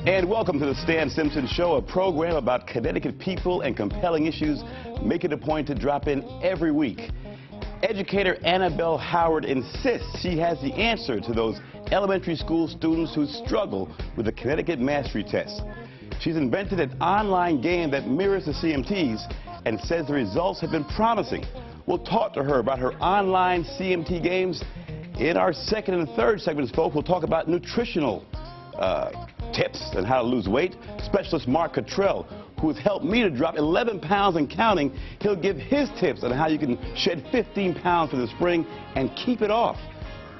And welcome to the Stan Simpson Show, a program about Connecticut people and compelling issues. Make it a point to drop in every week. Educator Annabelle Howard insists she has the answer to those elementary school students who struggle with the Connecticut Mastery Test. She's invented an online game that mirrors the CMTs and says the results have been promising. We'll talk to her about her online CMT games. In our second and third segments, folks, we'll talk about nutritional tips and how to lose weight. Specialist Mark Cottrell, who has helped me to drop 11 pounds and counting, he'll give his tips on how you can shed 15 pounds for the spring and keep it off.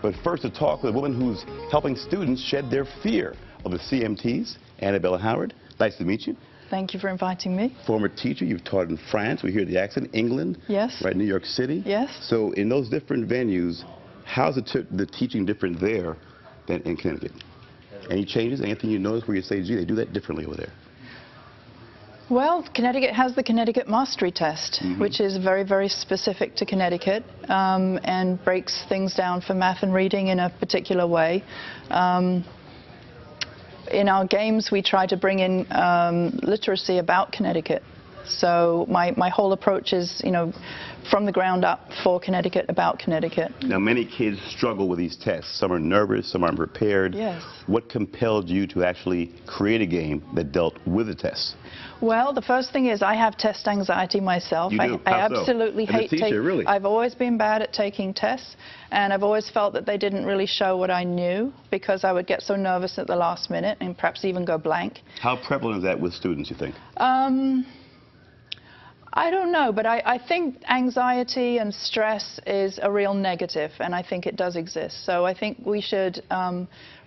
But first, to talk with a woman who's helping students shed their fear of the CMTs, Annabelle Howard. Nice to meet you. Thank you for inviting me. Former teacher, you've taught in France, we hear the accent, England. Yes. Right, New York City. Yes. So in those different venues, how's the teaching different there than in Connecticut? Any changes, anything you notice where you say, gee, they do that differently over there? Well, Connecticut has the Connecticut Mastery Test, which is very, very specific to Connecticut and breaks things down for math and reading in a particular way. In our games, we try to bring in literacy about Connecticut. So my whole approach is, you know, from the ground up for Connecticut, about Connecticut. Now, many kids struggle with these tests. Some are nervous, some aren't prepared. Yes. What compelled you to actually create a game that dealt with the tests? Well, the first thing is I have test anxiety myself. You do? I How so? absolutely hate taking. Really? I've always been bad at taking tests, and I've always felt that they didn't really show what I knew because I would get so nervous at the last minute and perhaps even go blank. How prevalent is that with students, you think? I don't know, but I think anxiety and stress is a real negative, and I think it does exist. So I think we should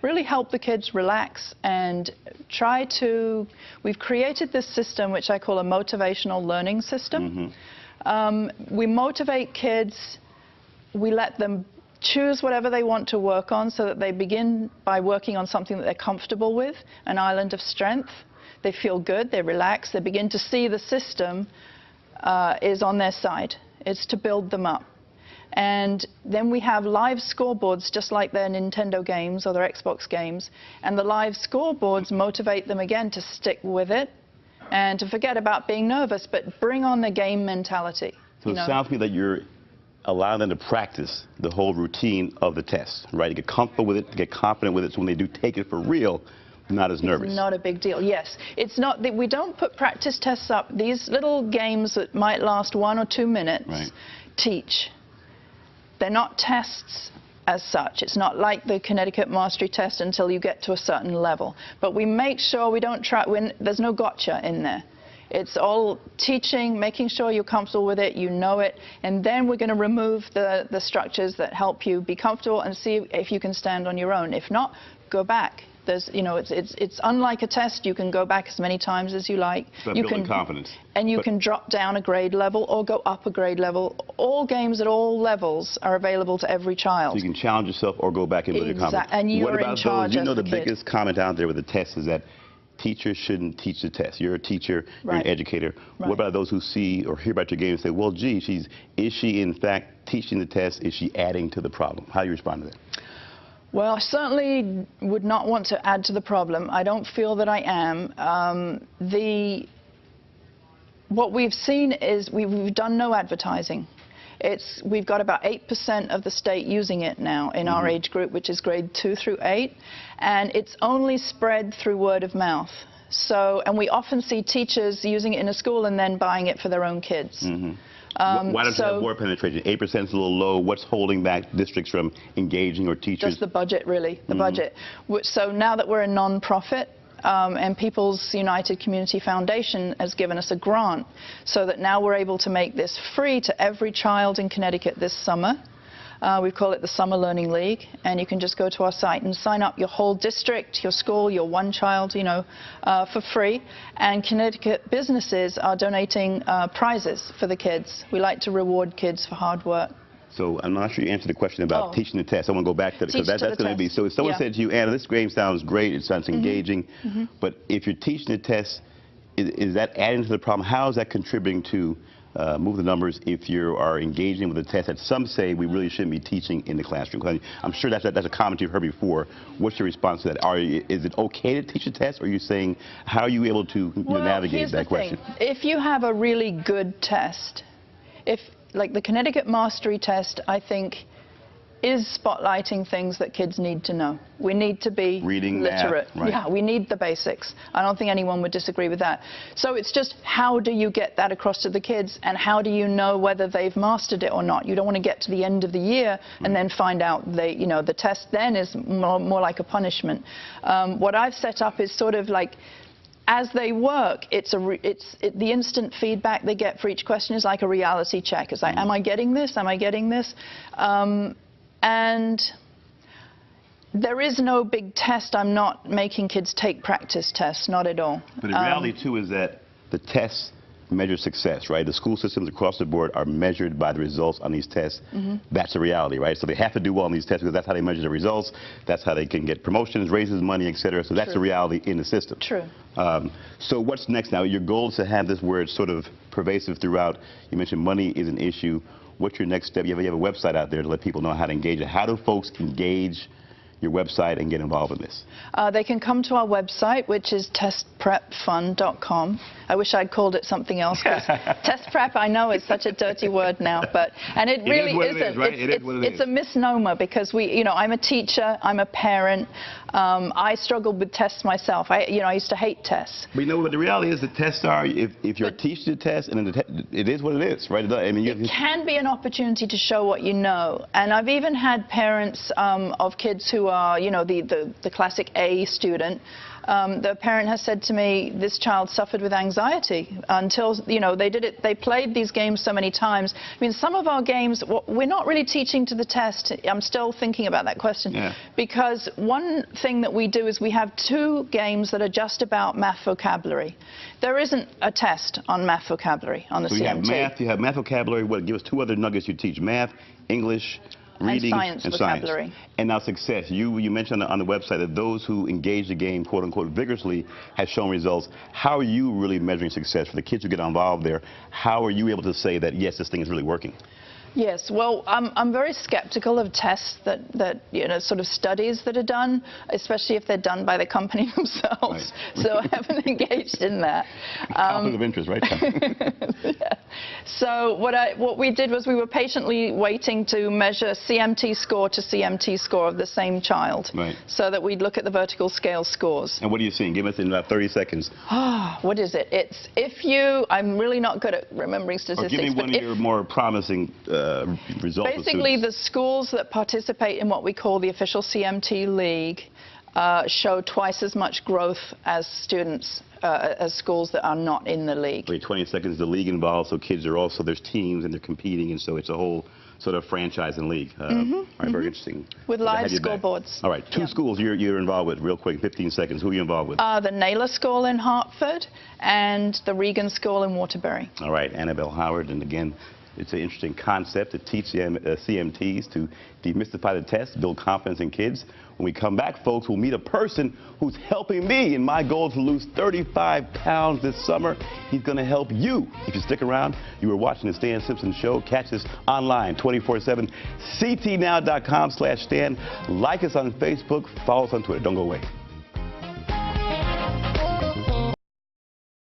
really help the kids relax and try to... We've created this system, which I call a motivational learning system. We motivate kids, we let them choose whatever they want to work on so that they begin by working on something that they're comfortable with, an island of strength. They feel good, they relax, they begin to see the system is on their side. It's to build them up. And then we have live scoreboards, just like their Nintendo games or their Xbox games. And the live scoreboards motivate them again to stick with it and to forget about being nervous, but bring on the game mentality. So it sounds to me that you're allowing them to practice the whole routine of the test, right? To get comfortable with it, to get confident with it, so when they do take it for real, not as nervous. It's not a big deal, yes. It's not that we don't put practice tests up. These little games that might last 1 or 2 minutes teach. They're not tests as such. It's not like the Connecticut Mastery Test until you get to a certain level. But we make sure we don't try, there's no gotcha in there. It's all teaching, making sure you're comfortable with it, you know it, and then we're going to remove the structures that help you be comfortable and see if you can stand on your own. If not, go back. There's, you know, it's unlike a test. You can go back as many times as you like. So you building confidence. And you can drop down a grade level or go up a grade level. All games at all levels are available to every child. So you can challenge yourself or go back and build your confidence. And you're in charge. You know, the biggest comment out there with the test is that teachers shouldn't teach the test. You're a teacher, you're an educator. What about those who see or hear about your game and say, well, gee, is she in fact teaching the test? Is she adding to the problem? How do you respond to that? Well, I certainly would not want to add to the problem. I don't feel that I am. What we've seen is we've done no advertising. We've got about 8% of the state using it now in our age group, which is grade 2 through 8, and it's only spread through word of mouth. So, and we often see teachers using it in a school and then buying it for their own kids. Why don't you have more penetration? 8% is a little low. What's holding back districts from engaging or teachers? Just the budget, really, the budget. So now that we're a non-profit, and People's United Community Foundation has given us a grant so that now we're able to make this free to every child in Connecticut this summer. We call it the Summer Learning League, and you can just go to our site and sign up your whole district, your school, your one child, you know, for free. And Connecticut businesses are donating prizes for the kids. We like to reward kids for hard work. So I'm not sure you answered the question about teaching the test. I want to go back to it because that's going to be. So if someone said to you, Anna, this game sounds great, it sounds engaging, but if you're teaching the test, is that adding to the problem? How is that contributing to move the numbers if you are engaging with a test that some say we really shouldn't be teaching in the classroom? I'm sure that's a comment you've heard before. What's your response to that? Is it okay to teach a test, or are you saying how are you able to navigate that question? If you have a really good test, like the Connecticut Mastery Test, I think, is spotlighting things that kids need to know. We need to be reading, literate. Math, right. Yeah, we need the basics. I don't think anyone would disagree with that. So it's just, how do you get that across to the kids, and how do you know whether they've mastered it or not? You don't want to get to the end of the year and then find out the test then is more like a punishment. What I've set up is sort of like, as they work, the instant feedback they get for each question is like a reality check. It's like, am I getting this? Am I getting this? And there is no big test. I'm not making kids take practice tests, not at all. But the reality, too, is that the tests measure success, right? The school systems across the board are measured by the results on these tests. That's the reality, right? So they have to do well on these tests because that's how they measure the results. That's how they can get promotions, raises, money, et cetera. So that's the reality in the system. True. So what's next now? Your goal is to have this where it's sort of pervasive throughout. You mentioned money is an issue. What's your next step? You have a website out there to let people know how to engage it. How do folks engage your website and get involved in this? They can come to our website, which is testprepfun.com. I wish I'd called it something else, because test prep, I know, is such a dirty word now, and it really isn't. It's a misnomer, because I'm a teacher, I'm a parent. I struggled with tests myself. I used to hate tests. But but the reality is the tests are, if you're teaching the test, and it is what it is, right? I mean, it can be an opportunity to show what you know. And I've even had parents of kids who are, the classic A student. The parent has said to me, this child suffered with anxiety until, they played these games so many times. I mean, some of our games, we're not really teaching to the test. I'm still thinking about that question. Because one thing that we do is we have 2 games that are just about math vocabulary. There isn't a test on math vocabulary on the CMT. You have math vocabulary. Give us 2 other nuggets you teach: math, English, reading, and science vocabulary. And now success. You mentioned on the website that those who engage the game, quote unquote, vigorously have shown results. How are you really measuring success for the kids who get involved there? How are you able to say that, yes, this thing is really working? Yes, well, I'm very skeptical of tests that sort of studies that are done, especially if they're done by the company themselves. Right. So I haven't engaged in that. Conflict of interest, right? Yeah. So what we did was we were patiently waiting to measure CMT score to CMT score of the same child, so that we'd look at the vertical scale scores. And what are you seeing? Give us in about 30 seconds. What is it? I'm really not good at remembering statistics. Or give me one of your more promising results. Basically, the schools that participate in what we call the official CMT League show twice as much growth as schools that are not in the league. Wait, 20 seconds, the league involved, so kids are also, there's teams and they're competing, and so it's a whole sort of franchise and league. All right, very interesting. With live scoreboards. All right, 2 schools you're involved with, real quick, 15 seconds. Who are you involved with? The Naylor School in Hartford and the Regan School in Waterbury. All right, Annabelle Howard, and again, it's an interesting concept to teach CMTs to demystify the test, build confidence in kids. When we come back, folks, we'll meet a person who's helping me in my goal to lose 35 pounds this summer. He's going to help you. If you stick around, you are watching the Stan Simpson Show. Catch us online 24/7, ctnow.com/Stan. Like us on Facebook. Follow us on Twitter. Don't go away.